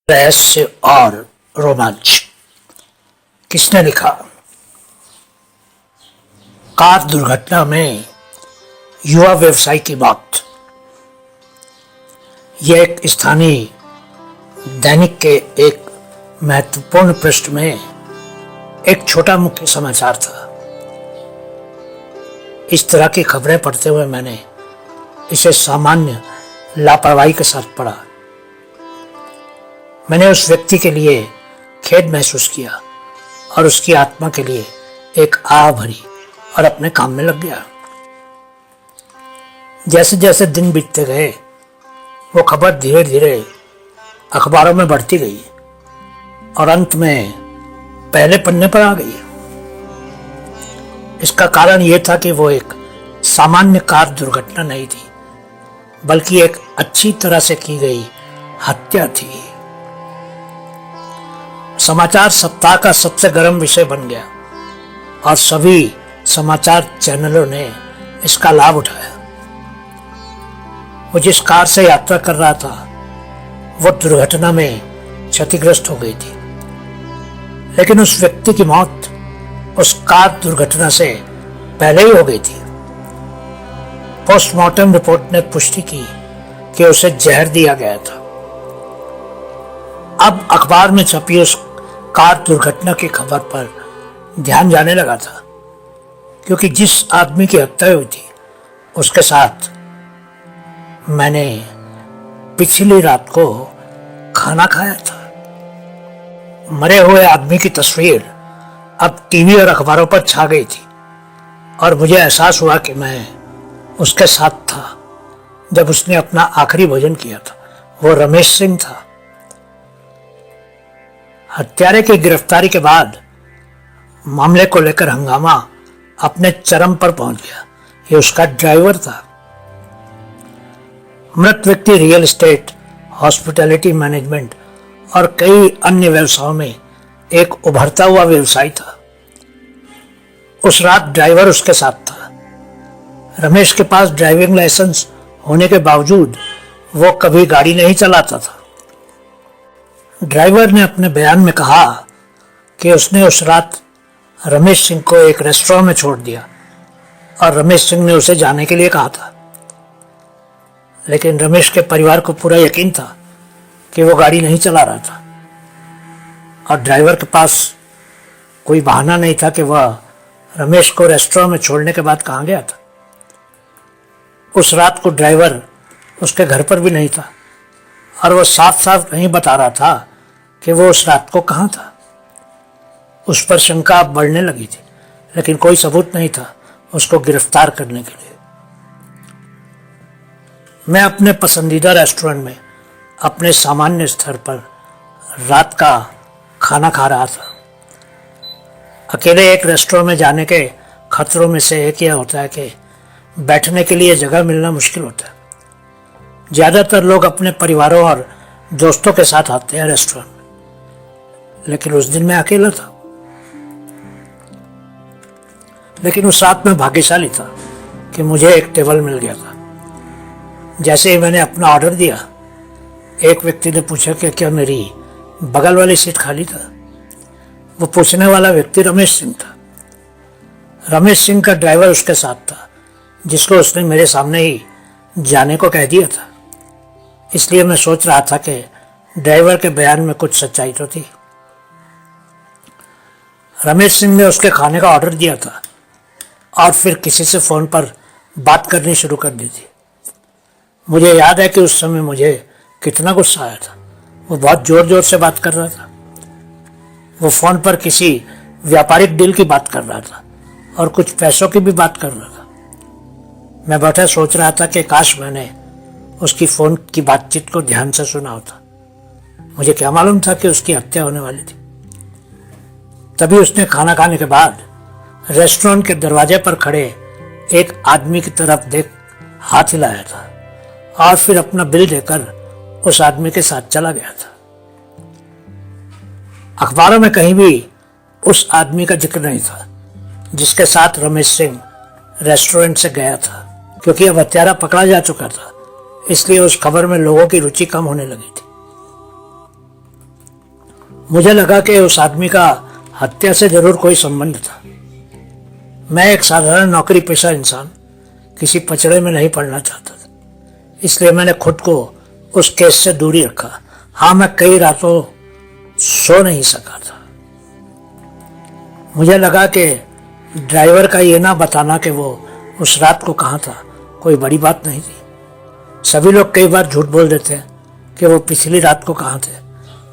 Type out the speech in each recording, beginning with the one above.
रहस्य और रोमांच। किसने लिखा? कार दुर्घटना में युवा व्यवसायी की मौत। यह एक स्थानीय दैनिक के एक महत्वपूर्ण पृष्ठ में एक छोटा मुख्य समाचार था। इस तरह की खबरें पढ़ते हुए मैंने इसे सामान्य लापरवाही के साथ पढ़ा। मैंने उस व्यक्ति के लिए खेद महसूस किया और उसकी आत्मा के लिए एक आह भरी और अपने काम में लग गया। जैसे जैसे दिन बीतते गए वो खबर धीरे धीरे अखबारों में बढ़ती गई और अंत में पहले पन्ने पर आ गई। इसका कारण यह था कि वो एक सामान्य कार दुर्घटना नहीं थी, बल्कि एक अच्छी तरह से की गई हत्या थी। समाचार सप्ताह का सबसे गर्म विषय बन गया और सभी समाचार चैनलों ने इसका लाभ उठाया। वो जिस कार से यात्रा कर रहा था वो दुर्घटना में क्षतिग्रस्त हो गई थी, लेकिन उस व्यक्ति की मौत उस कार दुर्घटना से पहले ही हो गई थी। पोस्टमार्टम रिपोर्ट ने पुष्टि की कि उसे जहर दिया गया था। अब अखबार में छपी उस कार दुर्घटना की खबर पर ध्यान जाने लगा था, क्योंकि जिस आदमी की हत्या हुई थी उसके साथ मैंने पिछली रात को खाना खाया था। मरे हुए आदमी की तस्वीर अब टीवी और अखबारों पर छा गई थी और मुझे एहसास हुआ कि मैं उसके साथ था जब उसने अपना आखिरी भोजन किया था। वो रमेश सिंह था। हत्यारे की गिरफ्तारी के बाद मामले को लेकर हंगामा अपने चरम पर पहुंच गया। ये उसका ड्राइवर था। मृत व्यक्ति रियल एस्टेट, हॉस्पिटैलिटी मैनेजमेंट और कई अन्य व्यवसायों में एक उभरता हुआ व्यवसायी था। उस रात ड्राइवर उसके साथ था। रमेश के पास ड्राइविंग लाइसेंस होने के बावजूद वो कभी गाड़ी नहीं चलाता था। ड्राइवर ने अपने बयान में कहा कि उसने उस रात रमेश सिंह को एक रेस्टोरेंट में छोड़ दिया और रमेश सिंह ने उसे जाने के लिए कहा था, लेकिन रमेश के परिवार को पूरा यकीन था कि वो गाड़ी नहीं चला रहा था और ड्राइवर के पास कोई बहाना नहीं था कि वह रमेश को रेस्टोरेंट में छोड़ने के बाद कहाँ गया था। उस रात को ड्राइवर उसके घर पर भी नहीं था और वो साफ साफ नहीं बता रहा था कि वो उस रात को कहाँ था। उस पर शंका अब बढ़ने लगी थी, लेकिन कोई सबूत नहीं था उसको गिरफ्तार करने के लिए। मैं अपने पसंदीदा रेस्टोरेंट में अपने सामान्य स्तर पर रात का खाना खा रहा था। अकेले एक रेस्टोरेंट में जाने के खतरों में से एक यह होता है कि बैठने के लिए जगह मिलना मुश्किल होता है। ज्यादातर लोग अपने परिवारों और दोस्तों के साथ आते हैं रेस्टोरेंट में, लेकिन उस दिन मैं अकेला था। लेकिन उस रात में भाग्यशाली था कि मुझे एक टेबल मिल गया था। जैसे ही मैंने अपना ऑर्डर दिया, एक व्यक्ति ने पूछा कि क्या मेरी बगल वाली सीट खाली था। वो पूछने वाला व्यक्ति रमेश सिंह था। रमेश सिंह का ड्राइवर उसके साथ था, जिसको उसने मेरे सामने ही जाने को कह दिया था। इसलिए मैं सोच रहा था कि ड्राइवर के बयान में कुछ सच्चाई तो थी। रमेश सिंह ने उसके खाने का ऑर्डर दिया था और फिर किसी से फोन पर बात करनी शुरू कर दी थी। मुझे याद है कि उस समय मुझे कितना गुस्सा आया था। वो बहुत जोर जोर से बात कर रहा था। वो फोन पर किसी व्यापारिक डील की बात कर रहा था और कुछ पैसों की भी बात कर रहा था। मैं बैठा सोच रहा था कि काश मैंने उसकी फोन की बातचीत को ध्यान से सुना होता। मुझे क्या मालूम था कि उसकी हत्या होने वाली थी। तभी उसने खाना खाने के बाद रेस्टोरेंट के दरवाजे पर खड़े एक आदमी की तरफ देख हाथ हिलाया था और फिर अपना बिल देकर उस आदमी के साथ चला गया था। अखबारों में कहीं भी उस आदमी का जिक्र नहीं था जिसके साथ रमेश सिंह रेस्टोरेंट से गया था, क्योंकि अब हत्यारा पकड़ा जा चुका था। इसलिए उस खबर में लोगों की रुचि कम होने लगी थी। मुझे लगा कि उस आदमी का हत्या से जरूर कोई संबंध था। मैं एक साधारण नौकरी पेशा इंसान किसी पचड़े में नहीं पड़ना चाहता था, इसलिए मैंने खुद को उस केस से दूरी रखा। हाँ, मैं कई रातों सो नहीं सका था। मुझे लगा कि ड्राइवर का ये ना बताना कि वो उस रात को कहाँ था कोई बड़ी बात नहीं थी। सभी लोग कई बार झूठ बोल देते हैं कि वो पिछली रात को कहाँ थे,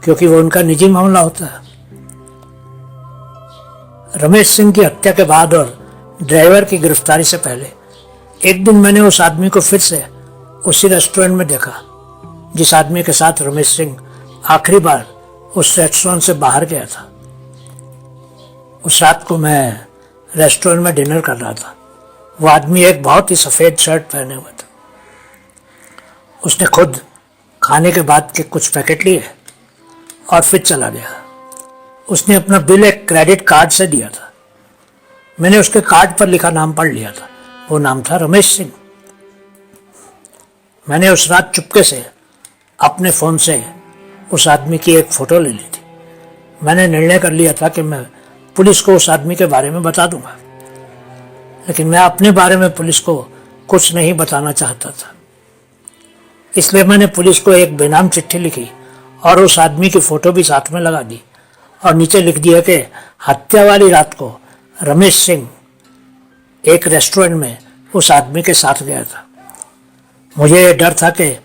क्योंकि वो उनका निजी मामला होता है। रमेश सिंह की हत्या के बाद और ड्राइवर की गिरफ्तारी से पहले एक दिन मैंने उस आदमी को फिर से उसी रेस्टोरेंट में देखा जिस आदमी के साथ रमेश सिंह आखिरी बार उस रेस्टोरेंट से बाहर गया था। उस रात को मैं रेस्टोरेंट में डिनर कर रहा था। वो आदमी एक बहुत ही सफ़ेद शर्ट पहने हुए था। उसने खुद खाने के बाद के कुछ पैकेट लिए और फिर चला गया। उसने अपना बिल एक क्रेडिट कार्ड से दिया था। मैंने उसके कार्ड पर लिखा नाम पढ़ लिया था। वो नाम था रमेश सिंह। मैंने उस रात चुपके से अपने फ़ोन से उस आदमी की एक फ़ोटो ले ली थी। मैंने निर्णय कर लिया था कि मैं पुलिस को उस आदमी के बारे में बता दूंगा, लेकिन मैं अपने बारे में पुलिस को कुछ नहीं बताना चाहता था। इसलिए मैंने पुलिस को एक बेनाम चिट्ठी लिखी और उस आदमी की फ़ोटो भी साथ में लगा दी और नीचे लिख दिया कि हत्या वाली रात को रमेश सिंह एक रेस्टोरेंट में उस आदमी के साथ गया था। मुझे ये डर था कि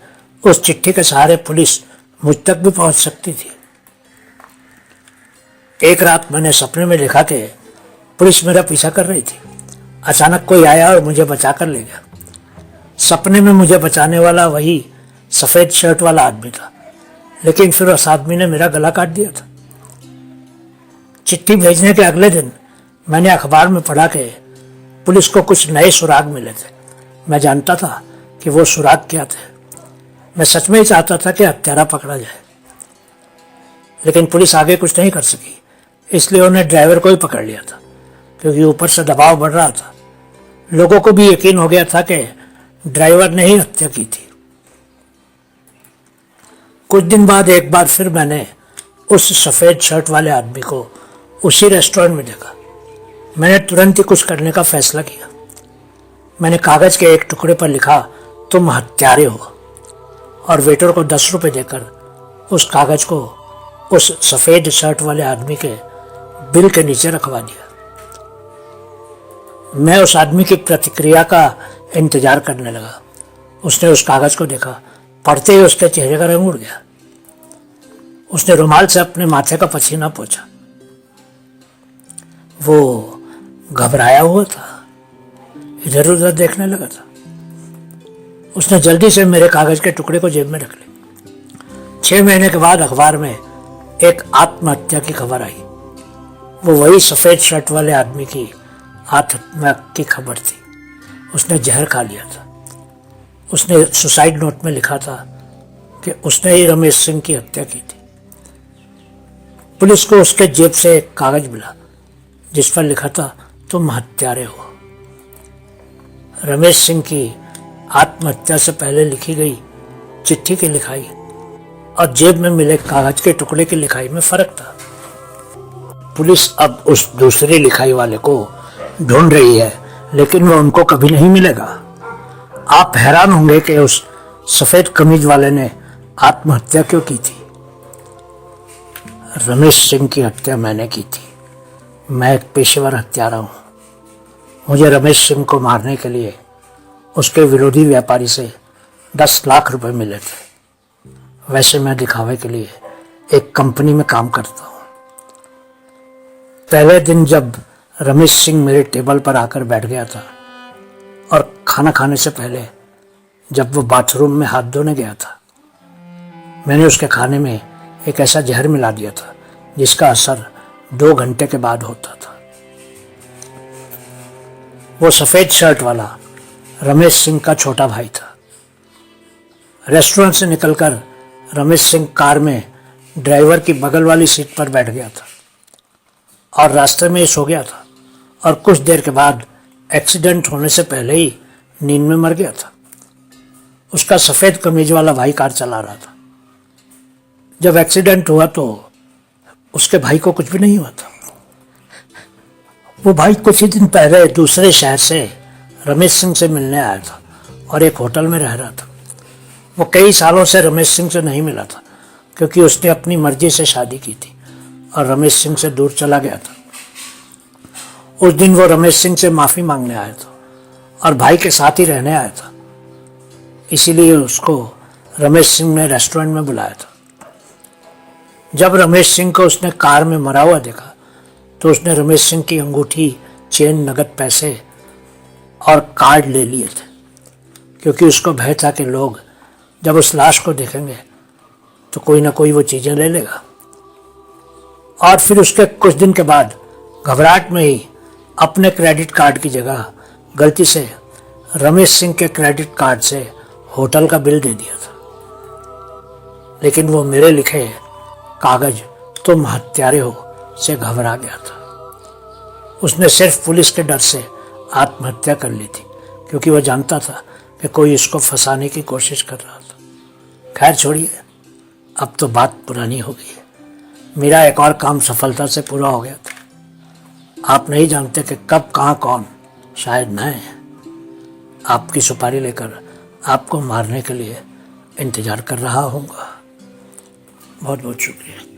उस चिट्ठी के सहारे पुलिस मुझ तक भी पहुंच सकती थी। एक रात मैंने सपने में देखा कि पुलिस मेरा पीछा कर रही थी। अचानक कोई आया और मुझे बचा कर ले गया। सपने में मुझे बचाने वाला वही सफ़ेद शर्ट वाला आदमी था, लेकिन फिर उस आदमी ने मेरा गला काट दिया था। चिट्ठी भेजने के अगले दिन मैंने अखबार में पढ़ा कि पुलिस को कुछ नए सुराग मिले थे। मैं जानता था कि वो सुराग क्या थे। मैं सच में ही चाहता था कि हत्यारा पकड़ा जाए, लेकिन पुलिस आगे कुछ नहीं कर सकी। इसलिए उन्हें ड्राइवर को ही पकड़ लिया था, क्योंकि ऊपर से दबाव बढ़ रहा था। लोगों को भी यकीन हो गया था कि ड्राइवर ने ही हत्या की थी। कुछ दिन बाद एक बार फिर मैंने उस सफ़ेद शर्ट वाले आदमी को उसी रेस्टोरेंट में देखा। मैंने तुरंत ही कुछ करने का फैसला किया। मैंने कागज़ के एक टुकड़े पर लिखा, तुम हत्यारे हो, और वेटर को 10 रुपये देकर उस कागज़ को उस सफ़ेद शर्ट वाले आदमी के बिल के नीचे रखवा दिया। मैं उस आदमी की प्रतिक्रिया का इंतजार करने लगा। उसने उस कागज़ को देखा। पढ़ते ही उसके चेहरे का रंग उड़ गया। उसने रुमाल से अपने माथे का पसीना पोंछा। वो घबराया हुआ था, इधर उधर देखने लगा था। उसने जल्दी से मेरे कागज़ के टुकड़े को जेब में रख लिया। 6 महीने के बाद अखबार में एक आत्महत्या की खबर आई। वो वही सफ़ेद शर्ट वाले आदमी की आत्महत्या की खबर थी। उसने जहर खा लिया था। उसने सुसाइड नोट में लिखा था कि उसने ही रमेश सिंह की हत्या की थी। पुलिस को उसके जेब से एक कागज़ मिला जिस पर लिखा था, तुम हत्यारे हो। रमेश सिंह की आत्महत्या से पहले लिखी गई चिट्ठी की लिखाई और जेब में मिले कागज के टुकड़े की लिखाई में फर्क था। पुलिस अब उस दूसरी लिखाई वाले को ढूंढ रही है, लेकिन वो उनको कभी नहीं मिलेगा। आप हैरान होंगे कि उस सफ़ेद कमीज वाले ने आत्महत्या क्यों की थी। रमेश सिंह की हत्या मैंने की थी। मैं एक पेशेवर हत्यारा हूँ। मुझे रमेश सिंह को मारने के लिए उसके विरोधी व्यापारी से 10 लाख रुपए मिले थे। वैसे मैं दिखावे के लिए एक कंपनी में काम करता हूँ। पहले दिन जब रमेश सिंह मेरे टेबल पर आकर बैठ गया था और खाना खाने से पहले जब वो बाथरूम में हाथ धोने गया था, मैंने उसके खाने में एक ऐसा जहर मिला दिया था जिसका असर 2 घंटे के बाद होता था। वो सफ़ेद शर्ट वाला रमेश सिंह का छोटा भाई था। रेस्टोरेंट से निकलकर रमेश सिंह कार में ड्राइवर की बगल वाली सीट पर बैठ गया था और रास्ते में ही सो गया था और कुछ देर के बाद एक्सीडेंट होने से पहले ही नींद में मर गया था। उसका सफ़ेद कमीज वाला भाई कार चला रहा था। जब एक्सीडेंट हुआ तो उसके भाई को कुछ भी नहीं हुआ था। वो भाई कुछ ही दिन पहले दूसरे शहर से रमेश सिंह से मिलने आया था और एक होटल में रह रहा था। वो कई सालों से रमेश सिंह से नहीं मिला था क्योंकि उसने अपनी मर्जी से शादी की थी और रमेश सिंह से दूर चला गया था। उस दिन वो रमेश सिंह से माफ़ी मांगने आया था और भाई के साथ ही रहने आया था, इसीलिए उसको रमेश सिंह ने रेस्टोरेंट में बुलाया था। जब रमेश सिंह को उसने कार में मरा हुआ देखा तो उसने रमेश सिंह की अंगूठी, चेन, नगद पैसे और कार्ड ले लिए थे क्योंकि उसको भय था कि लोग जब उस लाश को देखेंगे तो कोई ना कोई वो चीज़ें ले लेगा। और फिर उसके कुछ दिन के बाद घबराहट में ही अपने क्रेडिट कार्ड की जगह गलती से रमेश सिंह के क्रेडिट कार्ड से होटल का बिल दे दिया था। लेकिन वो मेरे लिखे कागज "तुम हत्यारे हो" से घबरा गया था। उसने सिर्फ पुलिस के डर से आत्महत्या कर ली थी क्योंकि वह जानता था कि कोई इसको फंसाने की कोशिश कर रहा था। खैर छोड़िए, अब तो बात पुरानी हो गई है। मेरा एक और काम सफलता से पूरा हो गया था। आप नहीं जानते कि कब कहाँ कौन, शायद मैं, आपकी सुपारी लेकर आपको मारने के लिए इंतजार कर रहा हूँगा। बहुत बहुत शुक्रिया।